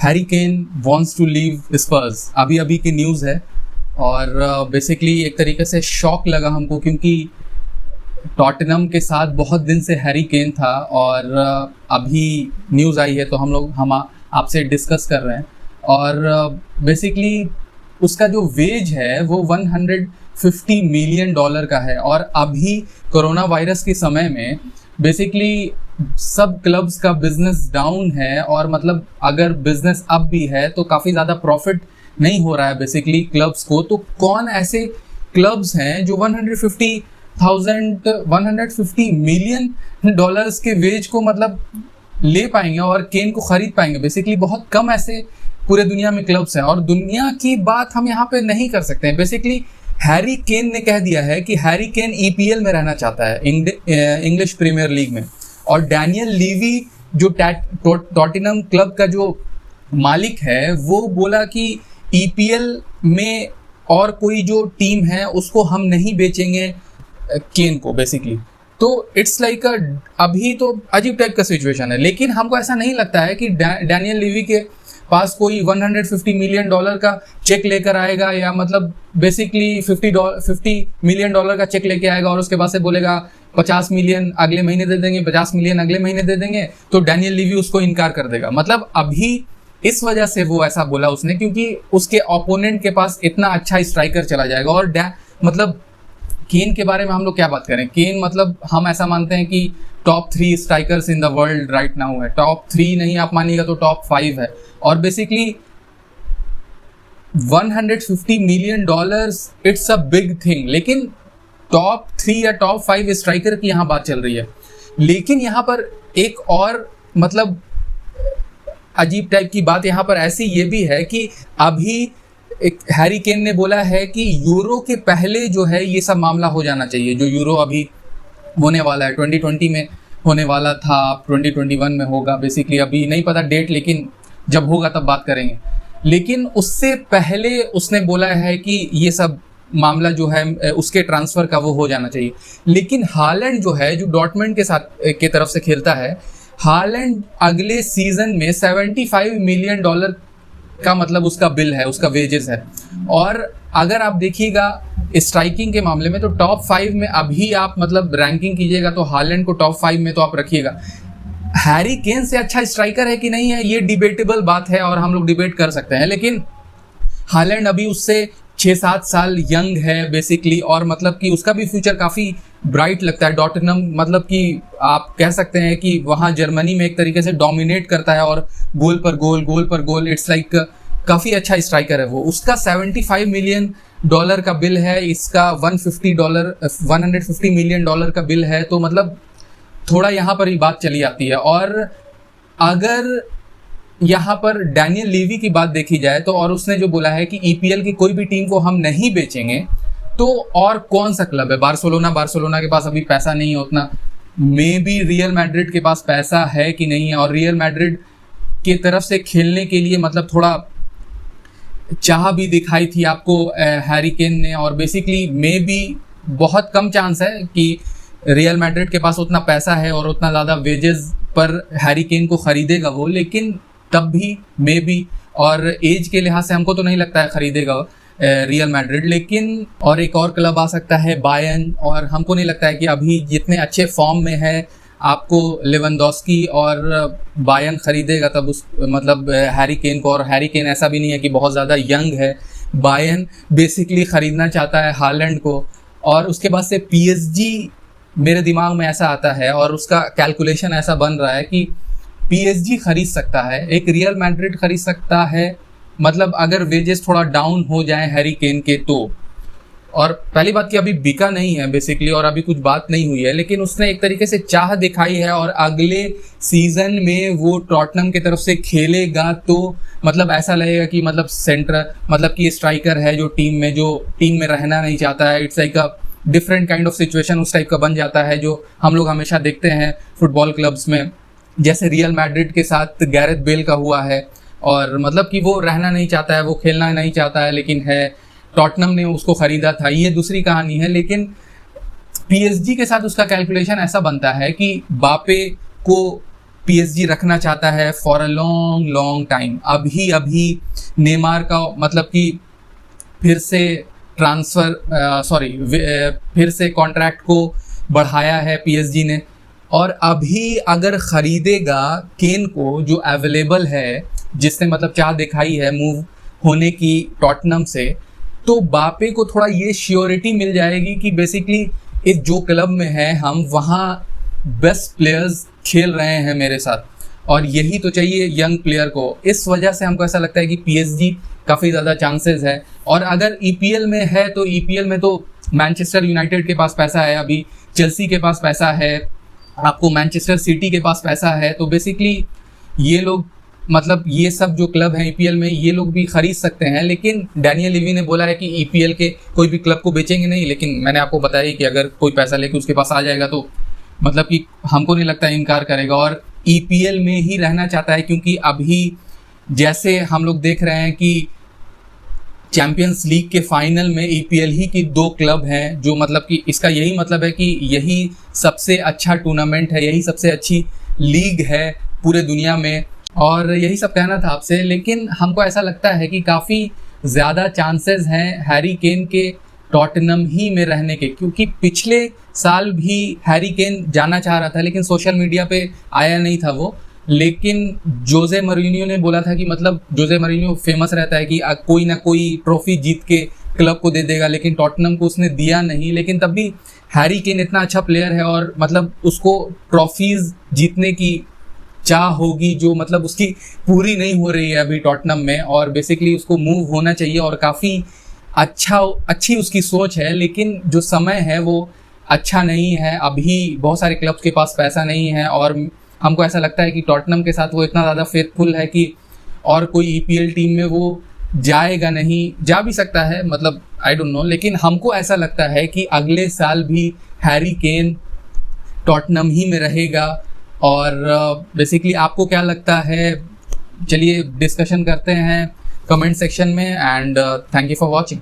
Harry Kane wants to leave Spurs, अभी अभी की न्यूज़ है। और बेसिकली एक तरीके से शॉक लगा हमको, क्योंकि टॉटनहम के साथ बहुत दिन से हैरी केन था और अभी न्यूज़ आई है तो हम आपसे डिस्कस कर रहे हैं। और बेसिकली उसका जो वेज है वो $150 मिलियन का है। और अभी कोरोना वायरस के समय में बेसिकली सब क्लब्स का बिजनेस डाउन है, और मतलब अगर बिजनेस अप भी है तो काफ़ी ज़्यादा प्रॉफिट नहीं हो रहा है बेसिकली क्लब्स को। तो कौन ऐसे क्लब्स हैं जो 150 मिलियन डॉलर्स के वेज को मतलब ले पाएंगे और केन को खरीद पाएंगे? बेसिकली बहुत कम ऐसे पूरे दुनिया में क्लब्स हैं, और दुनिया की बात हम यहाँ पे नहीं कर सकते हैं। बेसिकली हैरी केन ने कह दिया है कि हैरी केन EPL में रहना चाहता है, इंग्लिश प्रीमियर लीग में। और डैनियल लीवी जो टॉटनहम क्लब का जो मालिक है वो बोला कि EPL में और कोई जो टीम है उसको हम नहीं बेचेंगे केन को बेसिकली। तो इट्स लाइक अभी तो अजीब टाइप का सिचुएशन है, लेकिन हमको ऐसा नहीं लगता है कि डैनियल लीवी के पास कोई $150 मिलियन का चेक लेकर आएगा, या मतलब बेसिकली $50 मिलियन का चेक लेके आएगा और उसके बाद से बोलेगा 50 मिलियन अगले महीने दे देंगे, 50 मिलियन अगले महीने दे देंगे, तो डैनियल लीवी उसको इनकार कर देगा। मतलब अभी इस वजह से वो ऐसा बोला उसने, क्योंकि उसके ओपोनेंट के पास इतना अच्छा स्ट्राइकर चला जाएगा। और मतलब केन के बारे में हम लोग क्या बात करें, केन मतलब हम ऐसा मानते हैं कि top 3 strikers in the world right now है। टॉप 3 नहीं आप मानिएगा तो टॉप 5 है। और basically $150 million it's a big thing, लेकिन टॉप 3 या टॉप 5 स्ट्राइकर की यहाँ बात चल रही है। लेकिन यहाँ पर एक और मतलब अजीब टाइप की बात यहाँ पर ऐसी ये भी है कि अभी एक हैरी केन ने बोला है कि यूरो के पहले जो है ये सब मामला हो जाना चाहिए। जो यूरो अभी होने वाला है 2020 में होने वाला था, 2021 में होगा बेसिकली, अभी नहीं पता डेट, लेकिन जब होगा तब बात करेंगे। लेकिन उससे पहले उसने बोला है कि ये सब मामला जो है उसके ट्रांसफ़र का वो हो जाना चाहिए। लेकिन हालैंड जो है, जो डॉर्टमुंड के साथ के तरफ से खेलता है, हालैंड अगले सीजन में $75 मिलियन का मतलब उसका बिल है, उसका वेजेस है। और अगर आप देखिएगा स्ट्राइकिंग के मामले में तो टॉप 5 में अभी आप मतलब रैंकिंग कीजिएगा तो हालैंड को टॉप 5 में तो आप रखिएगा। हैरी केन से अच्छा स्ट्राइकर है कि नहीं है ये डिबेटेबल बात है और हम लोग डिबेट कर सकते हैं, लेकिन हालैंड अभी उससे 6-7 साल यंग है बेसिकली, और मतलब कि उसका भी फ्यूचर काफ़ी ब्राइट लगता है। टॉटनहम मतलब कि आप कह सकते हैं कि वहाँ जर्मनी में एक तरीके से डोमिनेट करता है, और गोल पर गोल, इट्स लाइक काफ़ी अच्छा स्ट्राइकर है वो। उसका $75 मिलियन का बिल है, इसका $150 मिलियन का बिल है। तो मतलब थोड़ा यहाँ पर ही बात चली आती है। और अगर यहाँ पर डैनियल लीवी की बात देखी जाए तो, और उसने जो बोला है कि EPL की कोई भी टीम को हम नहीं बेचेंगे, तो और कौन सा क्लब है? बार्सिलोना के पास अभी पैसा नहीं है उतना। मे बी रियल मैड्रिड के पास पैसा है कि नहीं है, और रियल मैड्रिड की तरफ से खेलने के लिए मतलब थोड़ा चाह भी दिखाई थी आपको हैरी केन ने। और बेसिकली मे बी बहुत कम चांस है कि रियल मैड्रिड के पास उतना पैसा है और उतना ज़्यादा वेजेस पर हैरी केन को खरीदेगा वो, लेकिन तब भी मे बी, और एज के लिहाज से हमको तो नहीं लगता है खरीदेगा रियल मैड्रिड। लेकिन और एक और क्लब आ सकता है बायर्न, और हमको नहीं लगता है कि अभी जितने अच्छे फॉर्म में है आपको लेवेंडोस्की और बायर्न खरीदेगा तब उस मतलब हैरी केन को। और हैरी केन ऐसा भी नहीं है कि बहुत ज़्यादा यंग है। बायर्न बेसिकली ख़रीदना चाहता है हालैंड को, और उसके बाद से PSG मेरे दिमाग में ऐसा आता है और उसका कैलकुलेशन ऐसा बन रहा है कि PSG खरीद सकता है, एक रियल मैड्रिड खरीद सकता है, मतलब अगर वेजेस थोड़ा डाउन हो जाए हैरी केन के तो। और पहली बात कि अभी बिका नहीं है बेसिकली, और अभी कुछ बात नहीं हुई है, लेकिन उसने एक तरीके से चाह दिखाई है, और अगले सीजन में वो टॉटनहम की तरफ से खेलेगा तो मतलब ऐसा लगेगा कि मतलब सेंटर मतलब कि स्ट्राइकर है जो टीम में रहना नहीं चाहता है। It's like a different kind of situation उस टाइप का बन जाता है, जो हम लोग हमेशा देखते हैं फुटबॉल क्लब्स में, जैसे रियल मैड्रिड के साथ गैरेथ बेल का हुआ है। और मतलब कि वो रहना नहीं चाहता है, वो खेलना नहीं चाहता है, लेकिन है टॉटनहम ने उसको खरीदा था, ये दूसरी कहानी है। लेकिन PSG के साथ उसका कैलकुलेशन ऐसा बनता है कि बापे को PSG रखना चाहता है for a long long time. अभी नेमार का मतलब कि फिर से फिर से कॉन्ट्रैक्ट को बढ़ाया है PSG ने, और अभी अगर खरीदेगा केन को जो अवेलेबल है, जिसने मतलब चाह दिखाई है मूव होने की टॉटनम से, तो बापे को थोड़ा ये श्योरिटी मिल जाएगी कि बेसिकली इस जो क्लब में है हम वहाँ बेस्ट प्लेयर्स खेल रहे हैं मेरे साथ, और यही तो चाहिए यंग प्लेयर को। इस वजह से हमको ऐसा लगता है कि PSG काफ़ी ज़्यादा चांसेस है। और अगर EPL में है तो EPL में तो मैनचेस्टर यूनाइटेड के पास पैसा है, अभी चेल्सी के पास पैसा है, आपको मैनचेस्टर सिटी के पास पैसा है, तो बेसिकली ये लोग मतलब ये सब जो क्लब हैं EPL में ये लोग भी खरीद सकते हैं। लेकिन डैनियल लीवी ने बोला है कि EPL के कोई भी क्लब को बेचेंगे नहीं, लेकिन मैंने आपको बताया कि अगर कोई पैसा लेके उसके पास आ जाएगा तो मतलब कि हमको नहीं लगता इनकार करेगा, और EPL में ही रहना चाहता है, क्योंकि अभी जैसे हम लोग देख रहे हैं कि चैंपियंस लीग के फाइनल में EPL ही की 2 क्लब हैं, जो मतलब कि इसका यही मतलब है कि यही सबसे अच्छा टूर्नामेंट है, यही सबसे अच्छी लीग है पूरे दुनिया में। और यही सब कहना था आपसे। लेकिन हमको ऐसा लगता है कि काफ़ी ज़्यादा चांसेस हैं हैरी केन के टॉटनम ही में रहने के, क्योंकि पिछले साल भी हैरी केन जाना चाह रहा था लेकिन सोशल मीडिया पे आया नहीं था वो। लेकिन जोजे मरीनियो ने बोला था कि मतलब जोजे मरीनियो फेमस रहता है कि कोई ना कोई ट्रॉफी जीत के क्लब को दे देगा, लेकिन टॉटनम को उसने दिया नहीं। लेकिन तब भी हैरी केन इतना अच्छा प्लेयर है और मतलब उसको ट्रॉफीज जीतने की चाह होगी जो मतलब उसकी पूरी नहीं हो रही है अभी टॉटनम में, और बेसिकली उसको मूव होना चाहिए और काफ़ी अच्छी उसकी सोच है। लेकिन जो समय है वो अच्छा नहीं है, अभी बहुत सारे क्लब्स के पास पैसा नहीं है, और हमको ऐसा लगता है कि टॉटनम के साथ वो इतना ज़्यादा फेथफुल है कि और कोई EPL टीम में वो जाएगा नहीं, जा भी सकता है मतलब आई डोंट नो, लेकिन हमको ऐसा लगता है कि अगले साल भी हैरी केन टॉटनम ही में रहेगा। और बेसिकली आपको क्या लगता है, चलिए डिस्कशन करते हैं कमेंट सेक्शन में, and thank you for watching.